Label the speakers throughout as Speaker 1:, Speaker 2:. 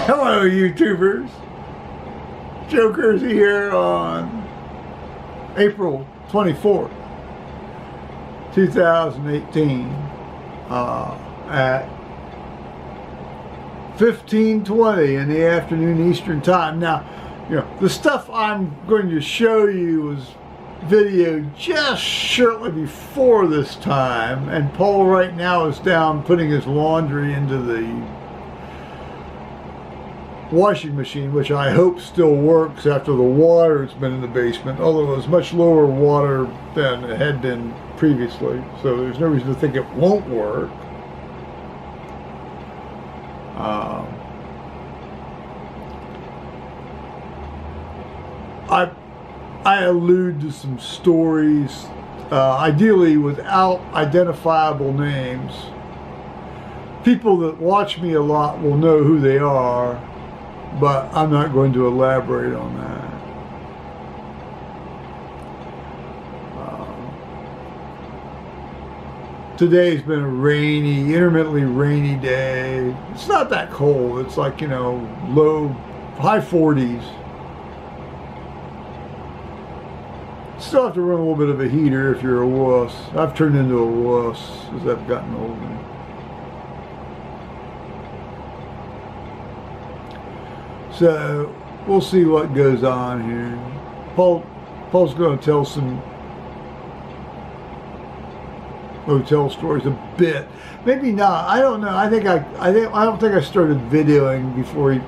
Speaker 1: Hello, YouTubers. Joe Kersey here on April 24th, 2018 at 15:20 in the afternoon Eastern Time. Now, the stuff I'm going to show you was video just shortly before this time, and Paul right now is down putting his laundry into the washing machine, which I hope still works after the water has been in the basement, although it was much lower water than it had been previously, so there's no reason to think it won't work. I allude to some stories, ideally without identifiable names. People that watch me a lot will know who they are, but I'm not going to elaborate on that. Today's been a rainy, intermittently rainy day. It's not that cold. It's like, high 40s. Still have to run a little bit of a heater if you're a wuss. I've turned into a wuss as I've gotten older. So we'll see what goes on here. Paul's going to tell some hotel stories a bit. Maybe not. I don't know. I don't think I started videoing before he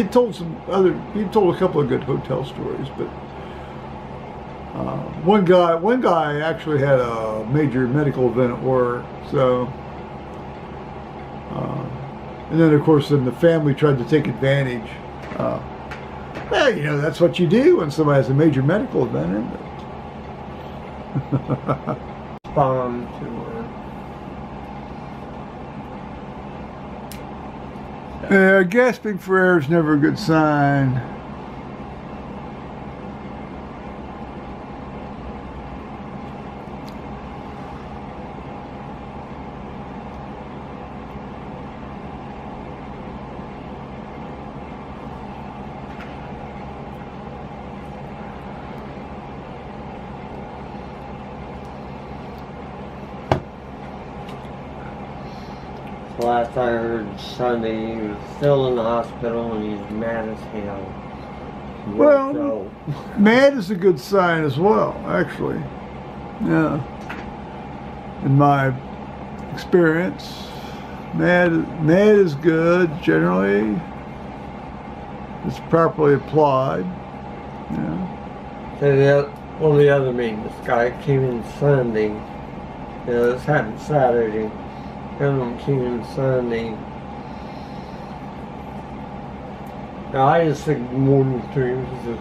Speaker 1: told a couple of good hotel stories, but one guy actually had a major medical event at work, so and then of course the family tried to take advantage. Well, that's what you do when somebody has a major medical event, isn't it?
Speaker 2: Bomb to
Speaker 1: her. Gasping for air is never a good sign.
Speaker 2: Last I heard Sunday, he was still in the hospital and he's mad as hell.
Speaker 1: Well, mad is a good sign as well, actually. Yeah. In my experience, mad is good generally. It's properly applied. Yeah.
Speaker 2: So one of the other meetings, this guy came in Sunday. This happened Saturday. Him came in Sunday. Now I just said good morning to him. He says,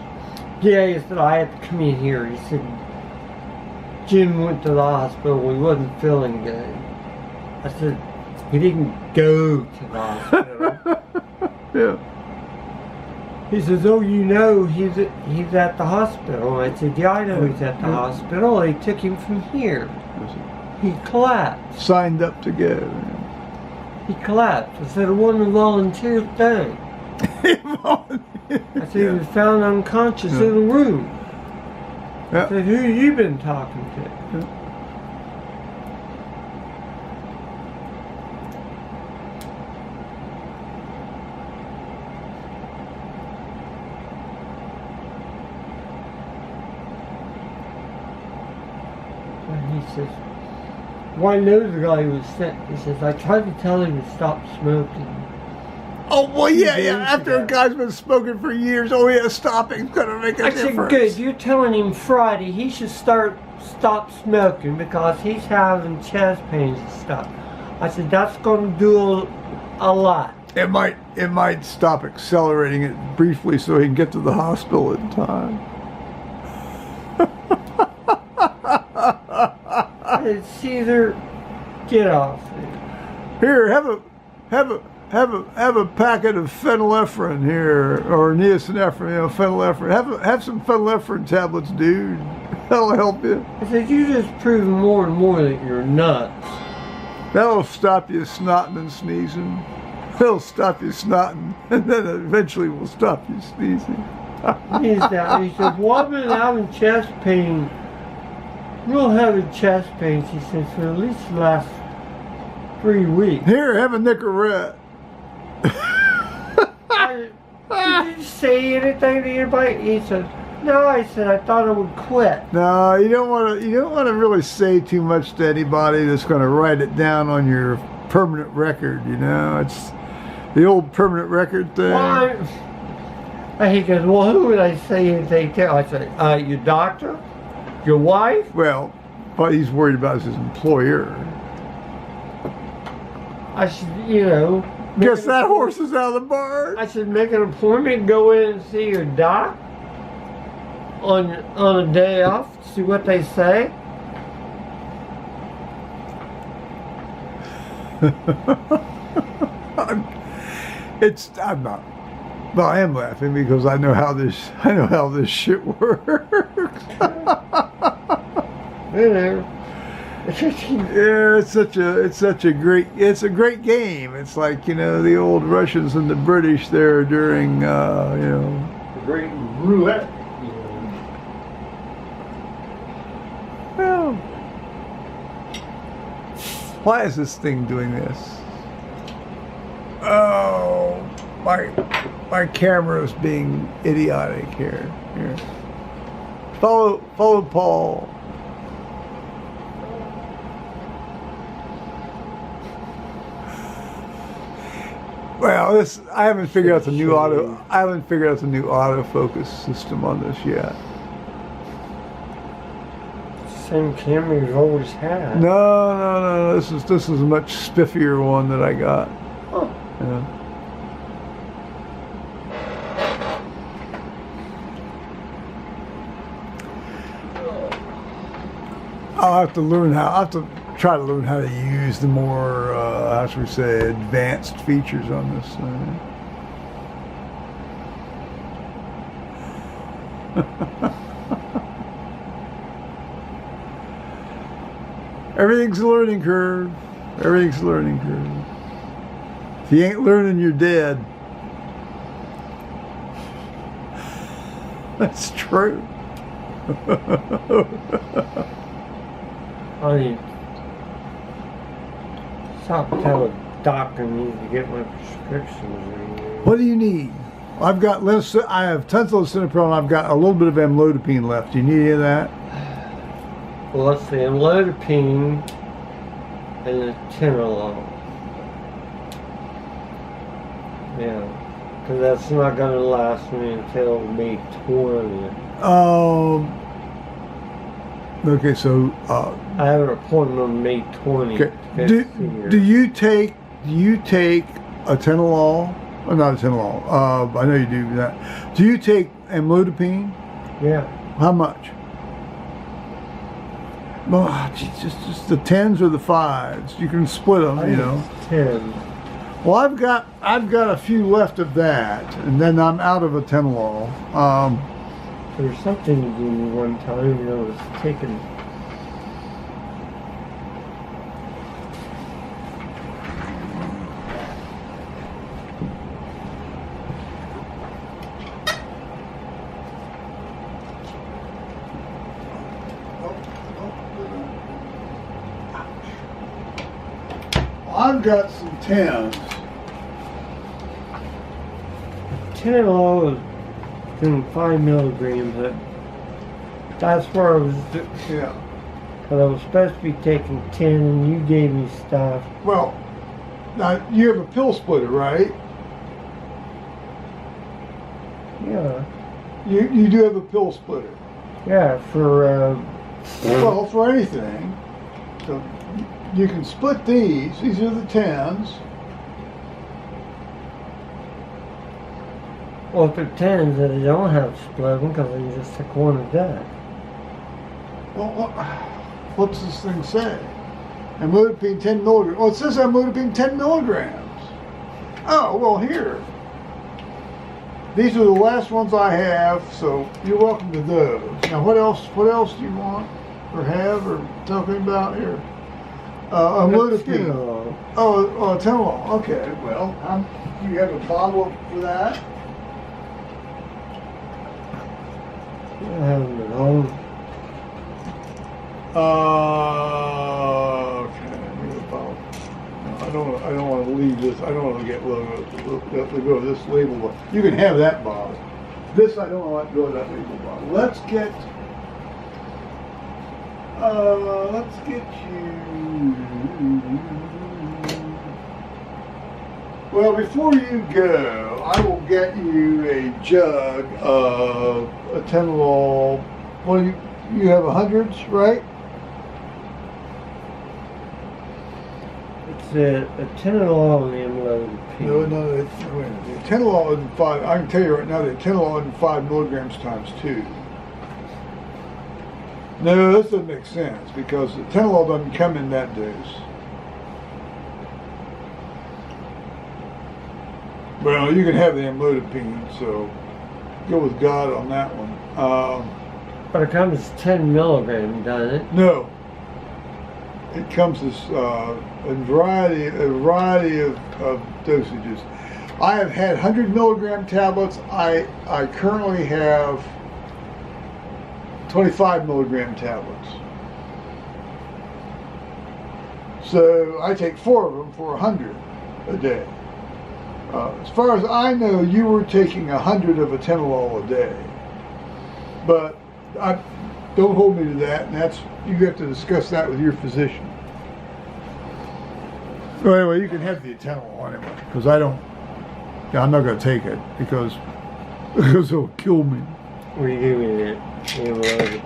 Speaker 2: yeah, he said, I had to come in here. He said, Jim went to the hospital. He wasn't feeling good. I said, he didn't go to the hospital.
Speaker 1: Yeah.
Speaker 2: He says, oh, he's at the hospital. I said, yeah, I know he's at the hospital. They took him from here. He collapsed.
Speaker 1: Signed up to go.
Speaker 2: He collapsed. I said, it wasn't a volunteer thing. I said, he was found unconscious in the room. I said, who you been talking to? And he says, well, I know the guy who was sick. He says, I tried to tell him to stop smoking.
Speaker 1: Oh, well, yeah. After a guy's been smoking for years, stopping's going to make a difference.
Speaker 2: I said, good. You're telling him Friday he should stop smoking because he's having chest pains and stuff. I said, that's going to do a lot.
Speaker 1: It might stop accelerating it briefly so he can get to the hospital in time.
Speaker 2: It's either get off
Speaker 1: here. Have a packet of phenylephrine here, or neosynephrine, phenylephrine. Have some phenylephrine tablets, dude. That'll help you.
Speaker 2: I said, you just prove more and more that you're nuts.
Speaker 1: That'll stop you snotting and sneezing. It'll stop you snotting, and then eventually will stop you sneezing.
Speaker 2: He said, well, I've been having chest pain, real heavy chest pains, he said, for at least the last 3 weeks.
Speaker 1: Here, have a Nicorette.
Speaker 2: Did you say anything to anybody? He said, no. I said, I thought I would quit.
Speaker 1: No, you don't want to really say too much to anybody that's going to write it down on your permanent record. You know, it's the old permanent record thing.
Speaker 2: Why? And he goes, well, who would I say anything to? I said, your doctor? Your wife?
Speaker 1: Well, what he's worried about is his employer.
Speaker 2: I said, you know.
Speaker 1: Guess that horse is out of the barn.
Speaker 2: I said, make an appointment, go in and see your doc on a day off, see what they say.
Speaker 1: I'm not. Well, I am laughing because I know how this shit works.
Speaker 2: You know.
Speaker 1: Yeah, it's a great game. It's like, you know, the old Russians and the British there during you know,
Speaker 2: The great roulette.
Speaker 1: well, why is this thing doing this? Oh, my camera is being idiotic here. Here. Follow Paul. Well, I haven't figured out the new autofocus system on this yet.
Speaker 2: Same camera you've always had.
Speaker 1: No. This is a much spiffier one that I got.
Speaker 2: Oh.
Speaker 1: Yeah. I'll have to try to learn how to use the more, how should we say, advanced features on this thing. Everything's a learning curve. Everything's a learning curve. If you ain't learning, you're dead. That's true.
Speaker 2: I need stop telling doctor needs to get my prescriptions renewed.
Speaker 1: What do you need? I have tenthol cinnamon. I've got a little bit of amlodipine left. Do you need any of that?
Speaker 2: Well, let's see, amlodipine and the tenolol. Yeah, because that's not going to last me until May 20th.
Speaker 1: Okay, so
Speaker 2: I have an appointment on May 20th.
Speaker 1: okay. Do you take a tenolol? Oh, not a tenolol. I know you do that. Do you take amlodipine?
Speaker 2: Yeah.
Speaker 1: How much? Oh, just the 10s or the 5s. You can split them, you know.
Speaker 2: 10.
Speaker 1: Well, I've got a few left of that, and then I'm out of a tenolol.
Speaker 2: There's something you gave me one time, you know, it was taking.
Speaker 1: I've got some 10s.
Speaker 2: Tenolol is doing 5 milligrams. That's where I was.
Speaker 1: Yeah.
Speaker 2: But I was supposed to be taking 10, and you gave me stuff.
Speaker 1: Well, now you have a pill splitter, right?
Speaker 2: Yeah.
Speaker 1: You do have a pill splitter.
Speaker 2: Yeah, for.
Speaker 1: Well, for anything. So you can split these. These are the 10s.
Speaker 2: Well, if they're 10s, then they don't have to split them because you just took one a day.
Speaker 1: Well, what's this thing say? Amlodipine 10 milligrams. Oh, it says amlodipine 10 milligrams. Oh, well, here. These are the last ones I have, so you're welcome to those. Now, what else do you want or have or talking about here? Amlodipine.
Speaker 2: Atenolol.
Speaker 1: Oh, atenolol. Okay, well, you have a bottle for that?
Speaker 2: I have them at home.
Speaker 1: Okay, let me get a bottle. No, I don't want to leave this. I don't want to let go of this label. You can have that bottle. This I don't want to let go of that label bottle. Let's get you. Well, before you go, I will get you a jug of atenolol. Well, you have hundreds, right?
Speaker 2: It's a atenolol and amlodipine.
Speaker 1: No, wait a minute. The atenolol isn't 5. I can tell you right now, the atenolol isn't 5 milligrams times 2. No, this doesn't make sense because the atenolol doesn't come in that dose. Well, you can have the amlodipine, so go with God on that one.
Speaker 2: But it comes 10 milligrams, doesn't it?
Speaker 1: No, it comes as a variety of dosages. I have had 100 milligram tablets. I currently have 25 milligram tablets. So I take 4 of them for 100 a day. As far as I know, you were taking 100 of atenolol a day. But don't hold me to that, and you have to discuss that with your physician. So anyway, you can have the atenolol anyway, because I'm not going to take it because it'll kill me.
Speaker 2: Or you give me that amlodipine.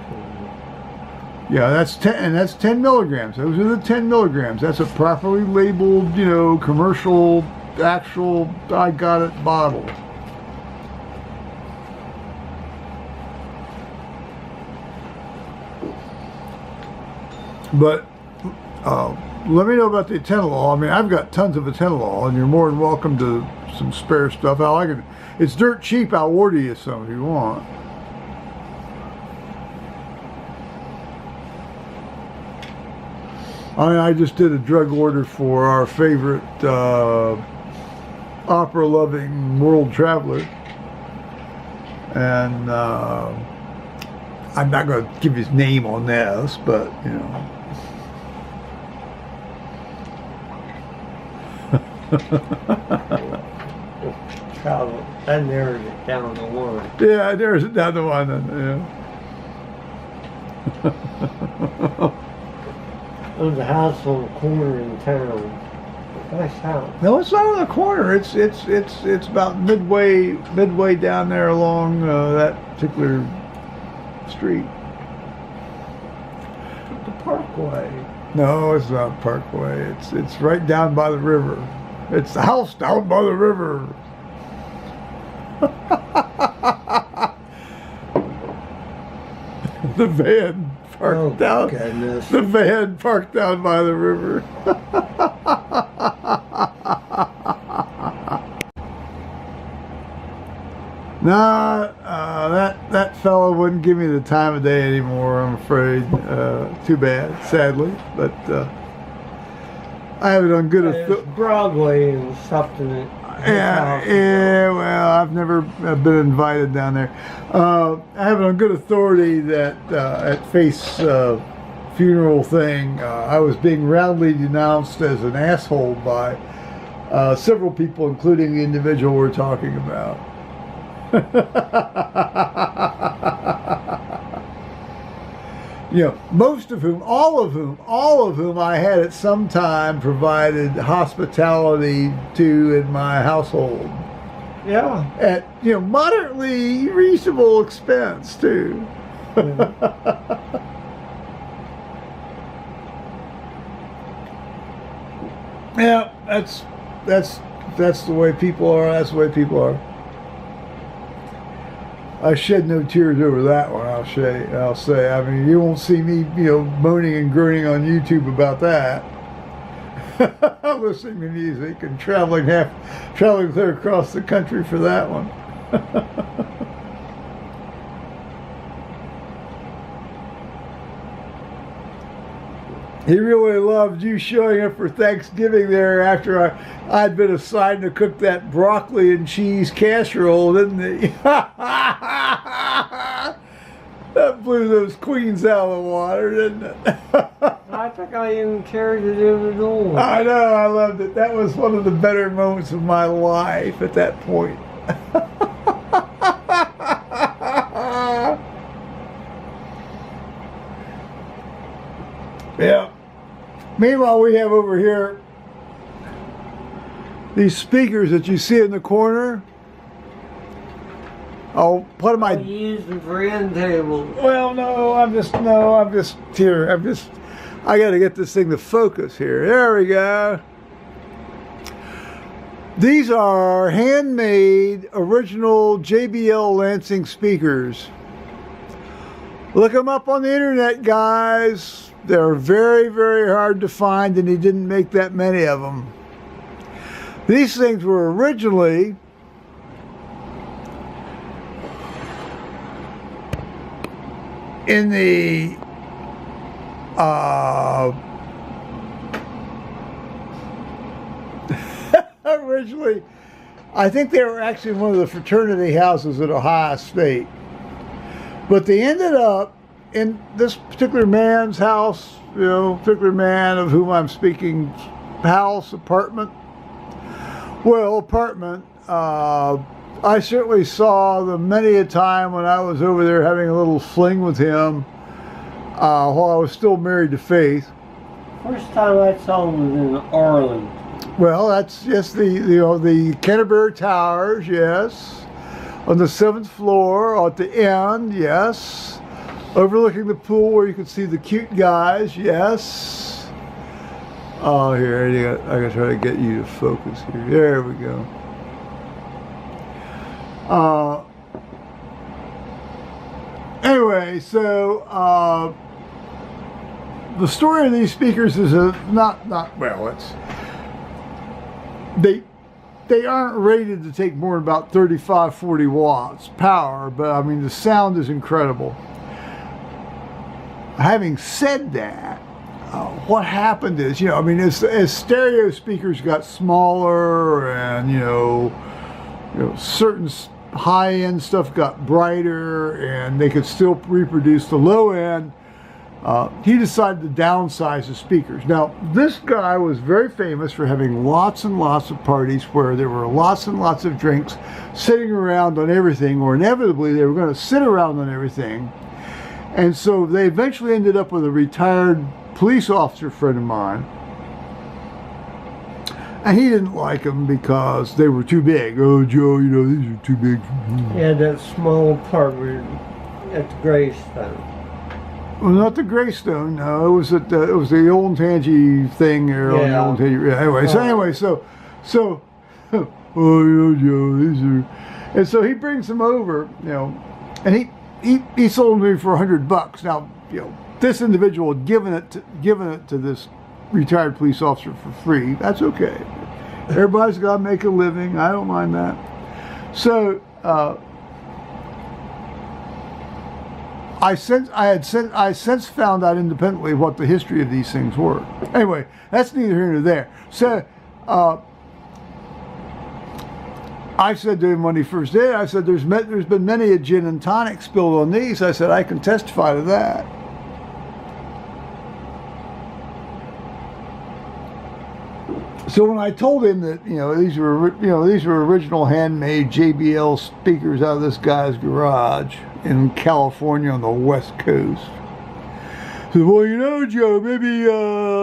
Speaker 1: Yeah, that's 10 milligrams. Those are the 10 milligrams. That's a properly labeled, commercial, actual, I got it bottle. But let me know about the atenolol. I mean, I've got tons of atenolol, and you're more than welcome to some spare stuff. It's dirt cheap. I'll order you some if you want. I just did a drug order for our favorite opera-loving world traveler, and I'm not going to give his name on this, but
Speaker 2: Travel. That narrows it down to one.
Speaker 1: Yeah, there's another one.
Speaker 2: There's a house on the corner in town. Nice house.
Speaker 1: No, it's not on the corner. It's about midway down there along that particular street.
Speaker 2: The Parkway.
Speaker 1: No, it's not Parkway. It's right down by the river. It's the house down by the river. The van parked down.
Speaker 2: Goodness.
Speaker 1: The van parked down by the river. No, that fellow wouldn't give me the time of day anymore, I'm afraid. Too bad, sadly. But I have it on good authority.
Speaker 2: Broadway and something.
Speaker 1: Yeah, well, I've never been invited down there. I have it on good authority that at Faith's funeral thing, I was being roundly denounced as an asshole by several people, including the individual we're talking about. Most of whom, all of whom I had at some time provided hospitality to in my household.
Speaker 2: Yeah.
Speaker 1: At, moderately reasonable expense too. Yeah, that's the way people are. That's the way people are. I shed no tears over that one. I'll say. I mean, you won't see me, moaning and groaning on YouTube about that. I'm listening to music and traveling clear across the country for that one. He really loved you showing up for Thanksgiving there after I'd been assigned to cook that broccoli and cheese casserole, didn't he? That blew those queens out of the water, didn't it?
Speaker 2: I think I even carried it in the door.
Speaker 1: I know, I loved it. That was one of the better moments of my life at that point. Yeah. Meanwhile, we have over here these speakers that you see in the corner. Oh, what am
Speaker 2: I use them for end tables.
Speaker 1: Well, I'm just here. I got to get this thing to focus here. There we go. These are handmade, original JBL Lansing speakers. Look them up on the internet, guys. They're very, very hard to find, and he didn't make that many of them. These things were originally in the originally, I think they were actually one of the fraternity houses at Ohio State. But they ended up in this particular man's house, particular man of whom I'm speaking, house, apartment. Well, apartment, I certainly saw them many a time when I was over there having a little fling with him while I was still married to Faith.
Speaker 2: First time I saw him was in Arlington.
Speaker 1: Well, that's just the Canterbury Towers, yes. On the 7th floor, at the end, yes. Overlooking the pool where you could see the cute guys, yes. Oh, here, I gotta try to get you to focus here. There we go. Anyway, so the story of these speakers is they aren't rated to take more than about 35-40 watts power, but I mean the sound is incredible. Having said that, what happened is, as stereo speakers got smaller and certain high-end stuff got brighter and they could still reproduce the low end, he decided to downsize the speakers. Now, this guy was very famous for having lots and lots of parties where there were lots and lots of drinks, sitting around on everything, or inevitably they were going to sit around on everything. And so they eventually ended up with a retired police officer friend of mine. And he didn't like them because they were too big. Oh, Joe, these are too big.
Speaker 2: Yeah, that small apartment at the Greystone.
Speaker 1: Well, not the Greystone. No, it was the old Tangy thing there.
Speaker 2: Yeah.
Speaker 1: On the old Tangy. Anyway, so, oh, Joe, these are, and so he brings them over, and he sold them to me for $100. Now, this individual had given it to this retired police officer for free. That's okay. Everybody's got to make a living. I don't mind that. So I since found out independently what the history of these things were. Anyway, that's neither here nor there. So I said to him when he first did, I said, there's been many a gin and tonic spilled on these. I said, I can testify to that. So when I told him that these were original handmade JBL speakers out of this guy's garage in California on the West Coast, he said, well, Joe, maybe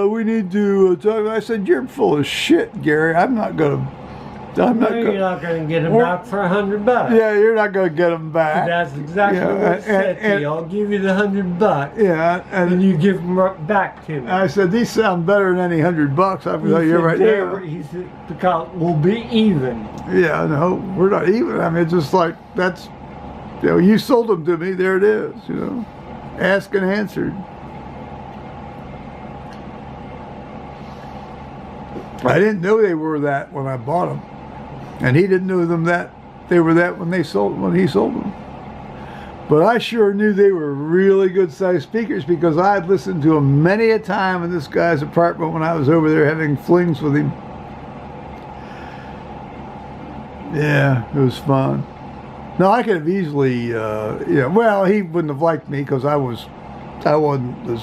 Speaker 1: we need to talk. I said, you're full of shit, Gary. You're not going
Speaker 2: to get them back for $100.
Speaker 1: Yeah, you're not going to get them back.
Speaker 2: That's exactly what I said to you. I'll give you the $100.
Speaker 1: Yeah,
Speaker 2: and you give them back to me.
Speaker 1: I said, these sound better than any $100. I can tell you right now.
Speaker 2: He said, because we'll be even.
Speaker 1: Yeah, no, we're not even. I mean, it's just like, that's, you sold them to me. There it is, asked and answered. I didn't know they were that when I bought them. And he didn't know they were that when he sold them. But I sure knew they were really good sized speakers because I had listened to them many a time in this guy's apartment when I was over there having flings with him. Yeah, it was fun. No, I could have easily, well, he wouldn't have liked me because I wasn't as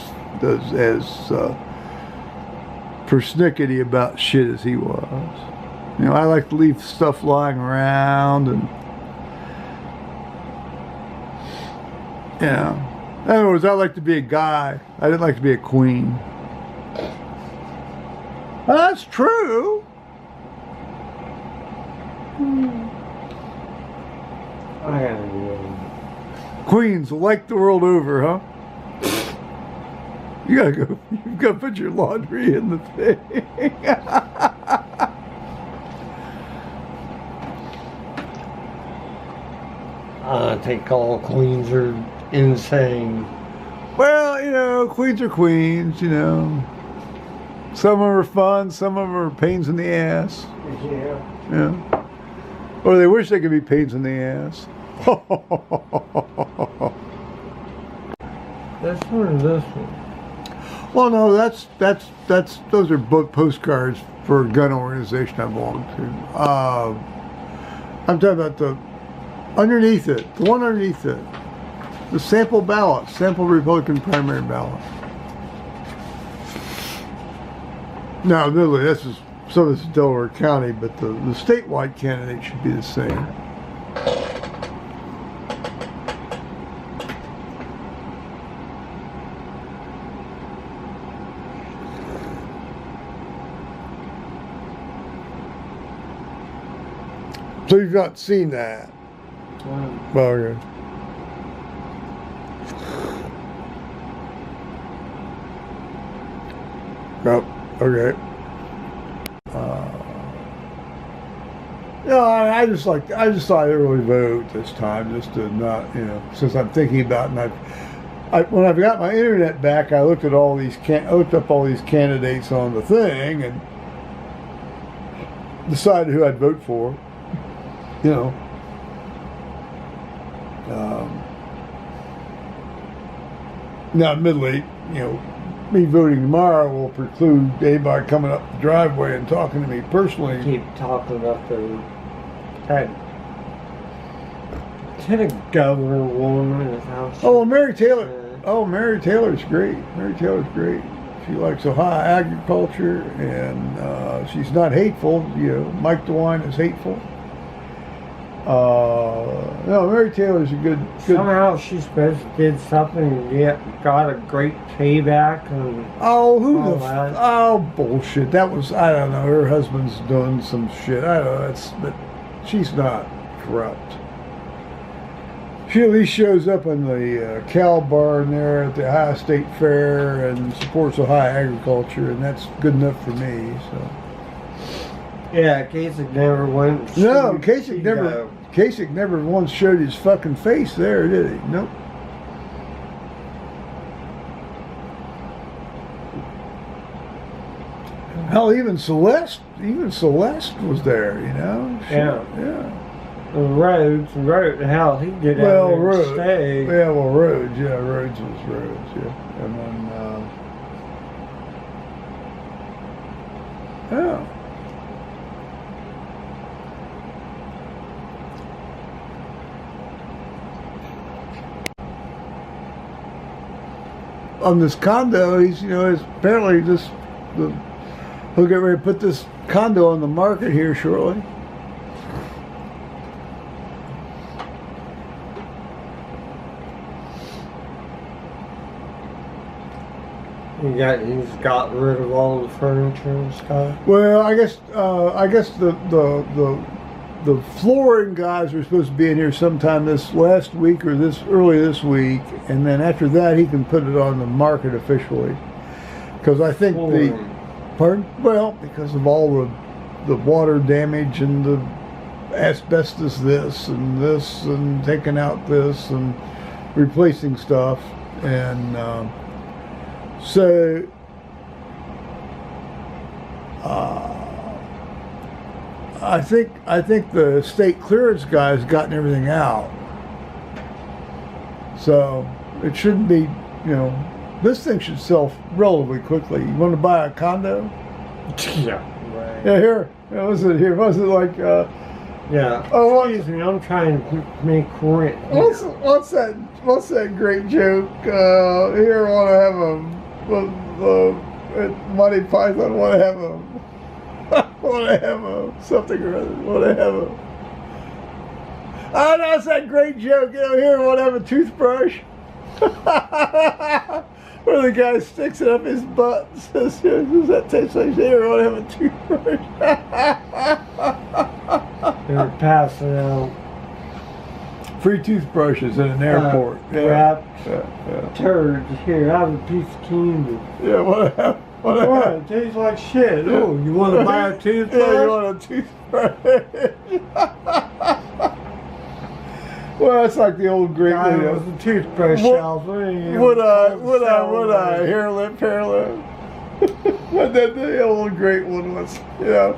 Speaker 1: persnickety about shit as he was. You know, I like to leave stuff lying around and, in other words, I like to be a guy. I didn't like to be a queen. Well, that's true.
Speaker 2: I gotta do it.
Speaker 1: Queens like the world over, huh? You've got to put your laundry in the thing.
Speaker 2: I think all queens are insane.
Speaker 1: Well, queens are queens, Some of them are fun, some of them are pains in the ass.
Speaker 2: Yeah.
Speaker 1: Or they wish they could be pains in the ass.
Speaker 2: That's one of this one.
Speaker 1: Well, no, those are both postcards for a gun organization I belong to. I'm talking about the one underneath it, the sample ballot, sample Republican primary ballot. Now, admittedly, some of this is Delaware County, but the statewide candidate should be the same. So you've not seen that? Well, okay. Oh, okay. I just thought I'd early vote this time, just to not, since I'm thinking about it. And when I got my internet back, I looked at all these looked up all these candidates on the thing and decided who I'd vote for. Now, admittedly, me voting tomorrow will preclude anybody coming up the driveway and talking to me personally.
Speaker 2: Keep talking about the governor woman in his house.
Speaker 1: Oh, Mary Taylor. Oh, Mary Taylor's great. Mary Taylor's great. She likes Ohio agriculture, and she's not hateful. Mike DeWine is hateful. No, Mary Taylor's a good.
Speaker 2: Somehow she supposed to did something and yet got a great payback. And
Speaker 1: oh, bullshit. That was, I don't know. Her husband's doing some shit. I don't know. But she's not corrupt. She at least shows up in the cow barn there at the Ohio State Fair and supports Ohio agriculture, and that's good enough for me. So.
Speaker 2: Yeah, Kasich never went.
Speaker 1: No, Kasich never once showed his fucking face there, did he? Nope. Hell, even Celeste was there,
Speaker 2: Yeah. The Rhodes, hell, he did
Speaker 1: Well,
Speaker 2: Rhodes.
Speaker 1: Yeah, well, Rhodes was Rhodes, yeah. And then, yeah. On this condo, he's apparently he'll get ready to put this condo on the market here shortly.
Speaker 2: He's got rid of all the furniture and stuff.
Speaker 1: Well, I guess the flooring guys were supposed to be in here sometime this last week or early this week, and then after that he can put it on the market officially. Because I think because of all the water damage and the asbestos this and taking out this and replacing stuff, and so. I think the state clearance guys gotten everything out. So it shouldn't be, you know, this thing should sell relatively quickly. You want to buy a condo?
Speaker 2: Yeah, right.
Speaker 1: Yeah, here. Was it here? Was it like?
Speaker 2: Yeah.
Speaker 1: Oh,
Speaker 2: Excuse me, I'm trying to make rent.
Speaker 1: What's that? What's that great joke? Here, I want to have a Monty Python. Want to have a. Want to have a something or other. Want to have a. Oh, that's that great joke. You know, here, want to have a toothbrush. Where the guy sticks it up his butt and says, does that taste like here? Want to have a toothbrush?
Speaker 2: They were passing out
Speaker 1: Free toothbrushes in an airport.
Speaker 2: Wrapped turds. Here, have a piece of candy.
Speaker 1: Yeah, what?
Speaker 2: It tastes like shit. Oh, you want to buy a toothbrush?
Speaker 1: Yeah, you want a toothbrush? Well, that's like the old great.
Speaker 2: Guy was a toothbrush salesman.
Speaker 1: Would I? Hair lip. But then the old great one was, you know.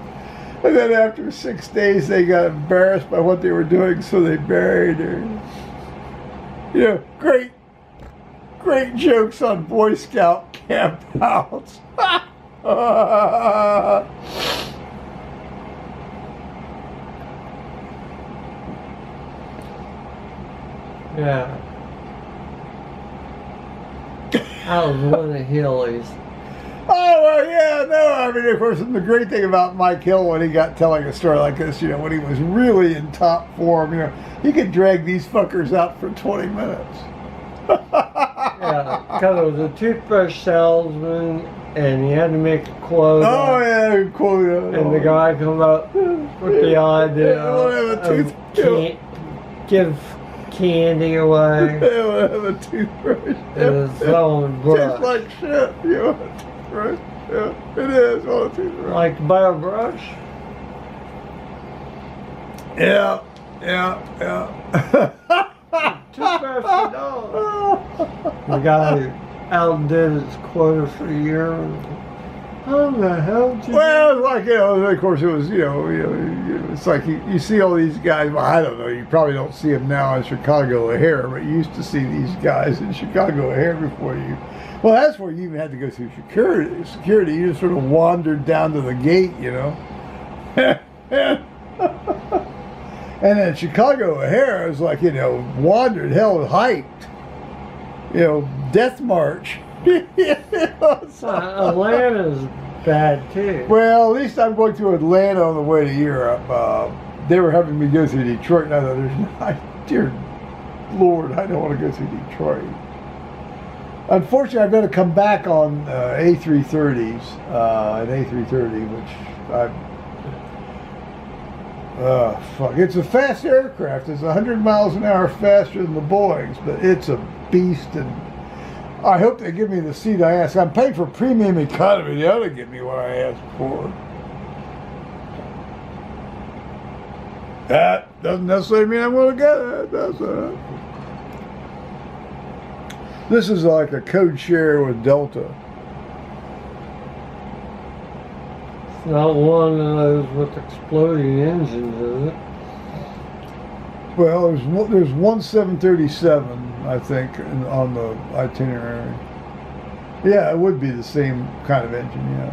Speaker 1: And then after 6 days, they got embarrassed by what they were doing, so they buried her. You know, great jokes on Boy Scout campouts.
Speaker 2: Yeah. That was one of the Hillies.
Speaker 1: Oh, well, yeah, no, I mean, of course, the great thing about Mike Hill when he got telling a story like this, you know, when he was really in top form, you know, he could drag these fuckers out for 20 minutes.
Speaker 2: Yeah, because it was a toothbrush salesman, and he had to make a quote.
Speaker 1: Oh, yeah, quote.
Speaker 2: And the guy come up with the idea
Speaker 1: of
Speaker 2: give candy away.
Speaker 1: They would have a toothbrush.
Speaker 2: And it's selling brush.
Speaker 1: Tastes like shit. You want a toothbrush? Yeah, it is. Want a toothbrush?
Speaker 2: Like to buy a brush?
Speaker 1: Yeah.
Speaker 2: Toothbrush for dogs. The guy outdid his quota for the year. How the hell did you
Speaker 1: Well, it's like, you know, of course it was, you know, it's like you see all these guys, well, I don't know, you probably don't see them now in Chicago O'Hare, but you used to see these guys in Chicago O'Hare before you, well, that's where you even had to go through security, you just sort of wandered down to the gate, you know. And then Chicago O'Hare was like, you know, wandered, hell, hiked, you know, death march.
Speaker 2: Atlanta's bad too.
Speaker 1: Well, at least I'm going through Atlanta on the way to Europe. They were having me go through Detroit, and I thought, dear Lord, I don't want to go through Detroit. Unfortunately, I've got to come back on A330s, an A330, which fuck. It's a fast aircraft. It's 100 miles an hour faster than the Boeings, but it's a beast, and I hope they give me the seat I asked. I'm paying for premium economy. They ought to give me what I asked for. That doesn't necessarily mean I'm going to get it. That's This is like a code share with Delta.
Speaker 2: It's not one of those with exploding engines, is it?
Speaker 1: Well, there's one 737, I think, on the itinerary. Yeah, it would be the same kind of engine, yeah.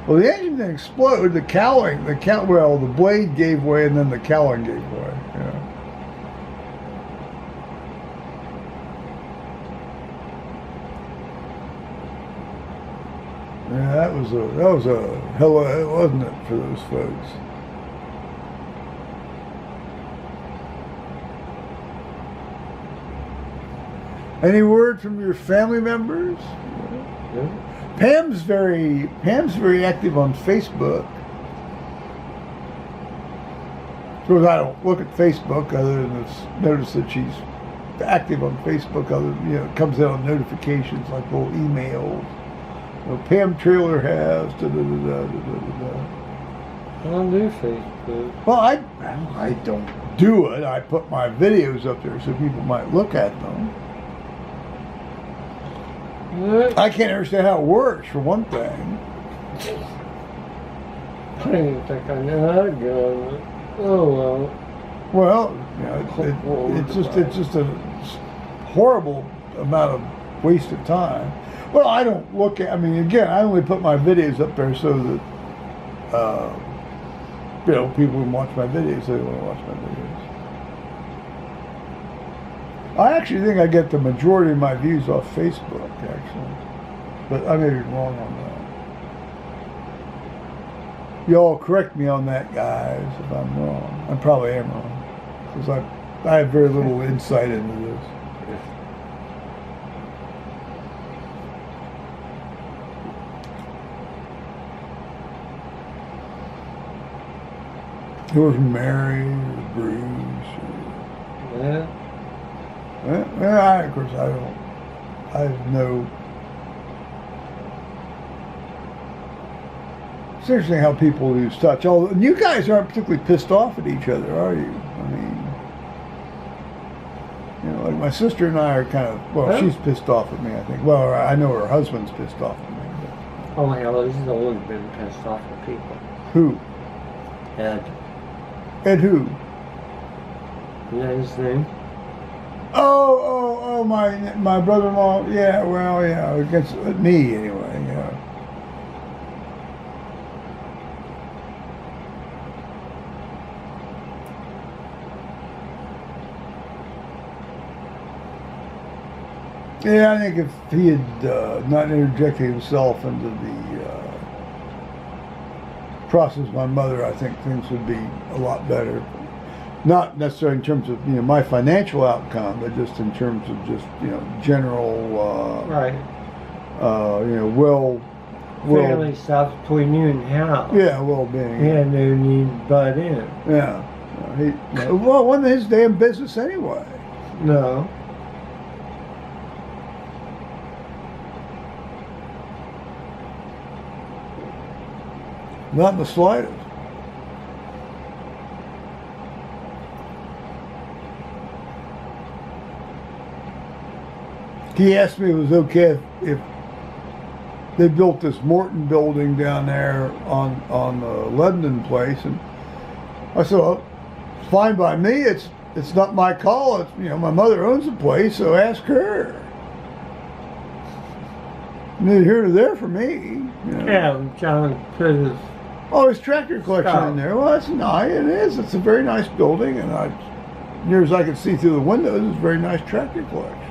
Speaker 1: Well, the engine didn't explode. The blade gave way, and then the cowling gave way. Yeah. Yeah, that was a hell of it, wasn't it, for those folks? Any word from your family members?
Speaker 2: Yeah.
Speaker 1: Pam's very active on Facebook. Of course, I don't look at Facebook other than notice that she's active on Facebook. Other than, it comes out on notifications like little emails. Pam Trailer has.
Speaker 2: I don't do Facebook.
Speaker 1: Well, I don't do it. I put my videos up there so people might look at them. I can't understand how it works, for one thing.
Speaker 2: I don't even think I know how to go. Oh well.
Speaker 1: Well, it's just a horrible amount of waste of time. Well, I don't look at, I mean, again, I only put my videos up there so that, people can watch my videos, they want to watch my videos. I actually think I get the majority of my views off Facebook, actually. But I may be wrong on that. Y'all correct me on that, guys, if I'm wrong. I probably am wrong. Because I have very little insight into this. It was Mary or Bruce.
Speaker 2: Yeah.
Speaker 1: Well, of course, I have no. It's interesting how people lose touch. Although you guys aren't particularly pissed off at each other, are you? I mean, like my sister and I are kind of, well, she's pissed off at me, I think. Well, I know her husband's pissed off at me. But.
Speaker 2: Oh, hell, he's always been pissed off at people.
Speaker 1: Who?
Speaker 2: Ed.
Speaker 1: Ed who?
Speaker 2: Is that his name?
Speaker 1: Oh, my brother-in-law. Yeah, well, yeah, against me anyway. Yeah. Yeah, I think if he had not interjected himself into the process of my mother, I think things would be a lot better. Not necessarily in terms of my financial outcome, but just in terms of just general
Speaker 2: right.
Speaker 1: Family
Speaker 2: stuff between you and Hal.
Speaker 1: Yeah, well-being.
Speaker 2: He had no need to butt in.
Speaker 1: Yeah. Well, it wasn't his damn business anyway.
Speaker 2: No.
Speaker 1: Not in the slightest. He asked me if it was okay if they built this Morton building down there on the London place, and I said, well, it's fine by me. It's not my call. It's my mother owns the place, so ask her. Neither here nor there for me.
Speaker 2: Yeah, John put his
Speaker 1: tractor collection in there. Well, that's nice. It is. It's a very nice building, and near as I can see through the windows, it's a very nice tractor collection.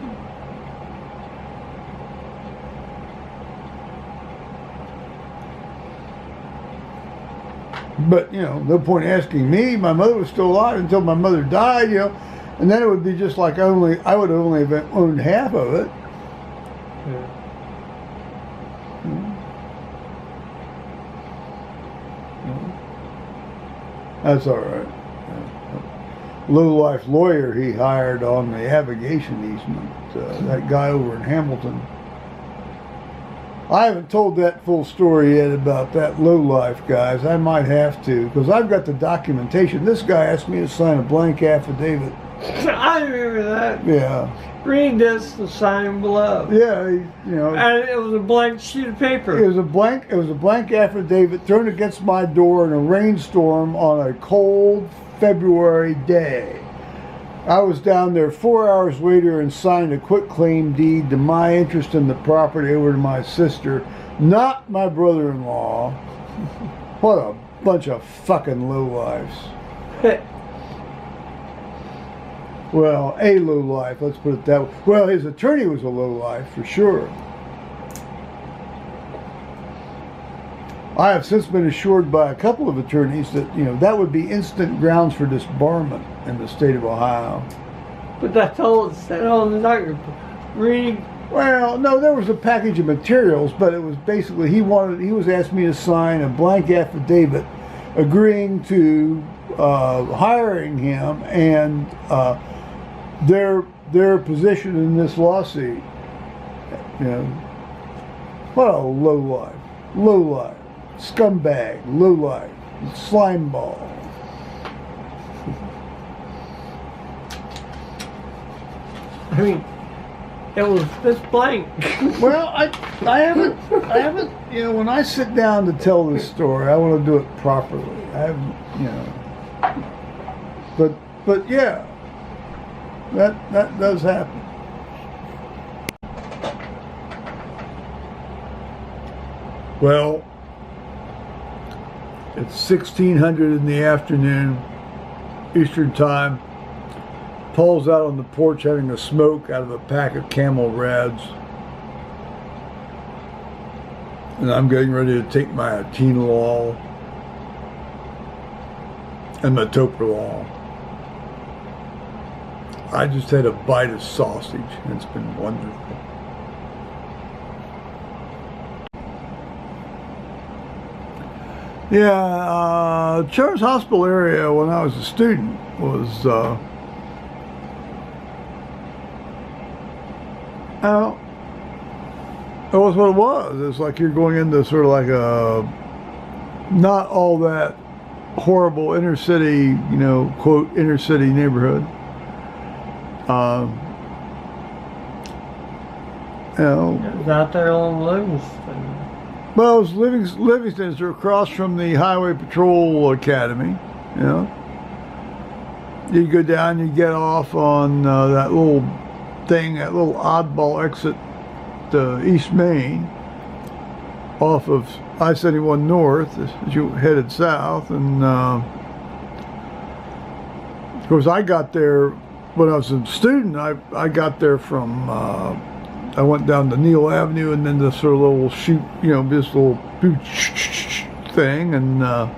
Speaker 1: But, no point asking me. My mother was still alive until my mother died, and then it would be just like I would only have owned half of it.
Speaker 2: Yeah.
Speaker 1: That's all right. Low-life lawyer he hired on the abrogation easement, that guy over in Hamilton. I haven't told that full story yet about that low-life, guys. I might have to, because I've got the documentation. This guy asked me to sign a blank affidavit.
Speaker 2: I remember that.
Speaker 1: Yeah.
Speaker 2: Read this and sign below.
Speaker 1: Yeah,
Speaker 2: And it was a blank sheet of paper.
Speaker 1: It was a blank affidavit thrown against my door in a rainstorm on a cold February day. I was down there 4 hours later and signed a quitclaim deed to my interest in the property over to my sister, not my brother-in-law. What a bunch of fucking lowlifes. Well, a lowlife, let's put it that way. Well, his attorney was a lowlife, for sure. I have since been assured by a couple of attorneys that, that would be instant grounds for disbarment in the state of Ohio.
Speaker 2: But that's all it said on the document. Read.
Speaker 1: Well, no, there was a package of materials, but it was basically, he was asking me to sign a blank affidavit agreeing to hiring him and their position in this lawsuit. What a lowlife, scumbag, lowlife, slime ball.
Speaker 2: I mean, it was this blank.
Speaker 1: Well, I haven't, when I sit down to tell this story, I want to do it properly. I haven't, but yeah, that does happen. Well, it's 1600 in the afternoon, Eastern time. Paul's out on the porch having a smoke out of a pack of Camel Rads. And I'm getting ready to take my atenolol and my toprolol. I just had a bite of sausage, and it's been wonderful. Yeah, Children's Hospital area when I was a student was, well, it was what it was. It's like you're going into sort of like a not all that horrible inner city, you know, quote, inner city neighborhood. You know,
Speaker 2: It was out there on Livingston.
Speaker 1: well, it was Livingston's are across from the Highway Patrol Academy. You know, you go down, you get off on that little thing, that little oddball exit to East Main, off of I-71 North as you headed south, and of course I got there when I was a student. I got there from. I went down to Neal Avenue and then this sort of little shoot, you know, this little thing, and of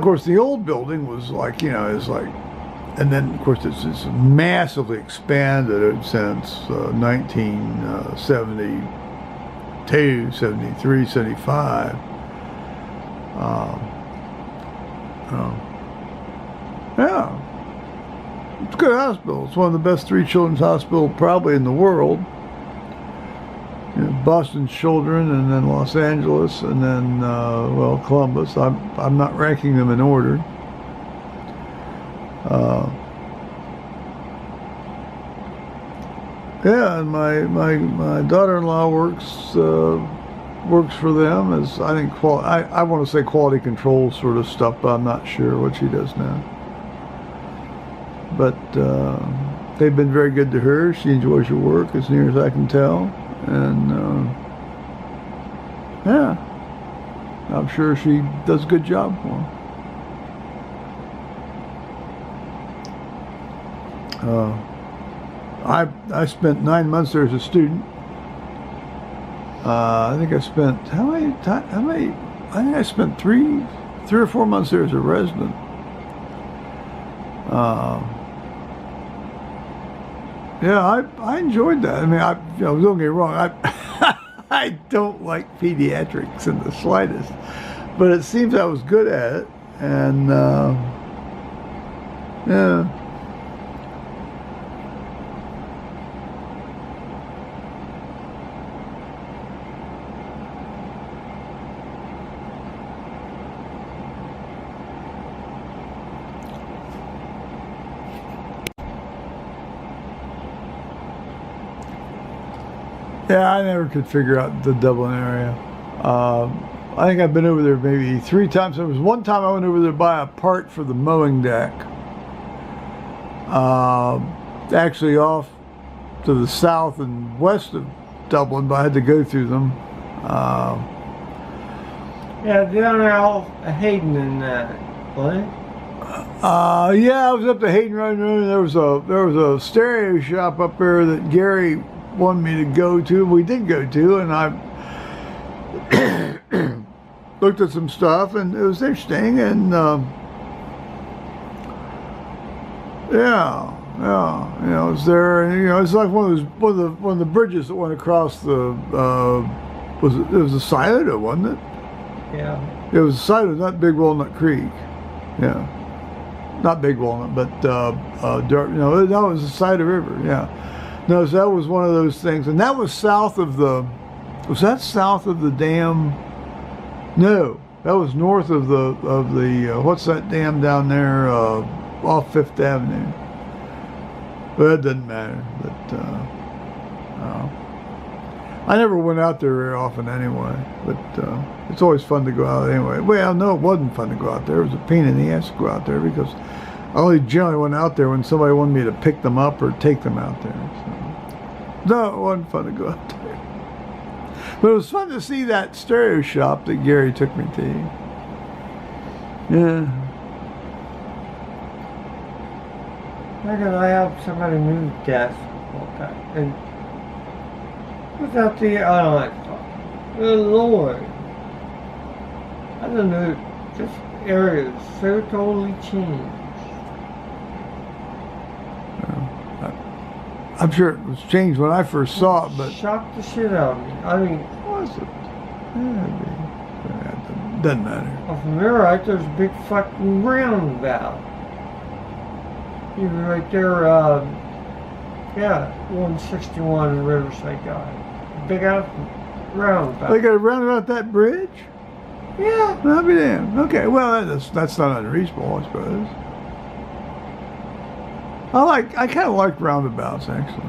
Speaker 1: course the old building was like, you know, it's like, and then of course it's massively expanded since 1972, 73, 75. Yeah. It's a good hospital. It's one of the best 3 children's hospitals probably in the world. You know, Boston Children, and then Los Angeles, and then well, Columbus. I'm not ranking them in order. Yeah, and my daughter-in-law works for them as I think I want to say quality control sort of stuff, but I'm not sure what she does now. But they've been very good to her. She enjoys her work as near as I can tell. And yeah, I'm sure she does a good job for them. I spent 9 months there as a student. I think I spent, I think I spent three or 4 months there as a resident. Yeah, I enjoyed that. I mean, you know, don't get me wrong, I don't like pediatrics in the slightest, but it seems I was good at it, and yeah. Yeah, I never could figure out the Dublin area. I think I've been over there maybe 3 times. There was one time I went over there to buy a part for the mowing deck. Actually off to the south and west of Dublin, but I had to go through them.
Speaker 2: Yeah, down there off Hayden and that, what?
Speaker 1: Yeah, I was up to Hayden Road, and there was a stereo shop up there that Gary wanted me to go to. We did go to, and I looked at some stuff, and it was interesting. And yeah, you know, it's there, and you know, it's like one of the bridges that went across the it was a Scioto, wasn't it?
Speaker 2: Yeah.
Speaker 1: It was a Scioto, not Big Walnut Creek. Yeah, not Big Walnut, but you know, that was the Scioto River. Yeah. No, so that was one of those things, and that was south of the. Was that south of the dam? No, that was north of the what's that dam down there off 5th Avenue? Well, that doesn't matter. But I never went out there very often anyway. But it's always fun to go out anyway. Well, no, it wasn't fun to go out there. It was a pain in the ass to go out there because I only generally went out there when somebody wanted me to pick them up or take them out there. So. No, it wasn't fun to go out there. But it was fun to see that stereo shop that Gary took me to. Yeah.
Speaker 2: Because I helped somebody move desk all that. And without the, I don't like, good Lord. I don't know, this area is so totally changed.
Speaker 1: I'm sure it was changed when I first saw it, but
Speaker 2: Shocked the shit out of me. I mean,
Speaker 1: was it? Yeah, doesn't matter.
Speaker 2: well, from there, right, there's a big fucking roundabout. You're right there, yeah, 161 Riverside Drive. Big out roundabout.
Speaker 1: They got a roundabout that bridge?
Speaker 2: Yeah.
Speaker 1: I'll be damned. Okay, well that's not unreasonable, I suppose. I kind of like roundabouts actually.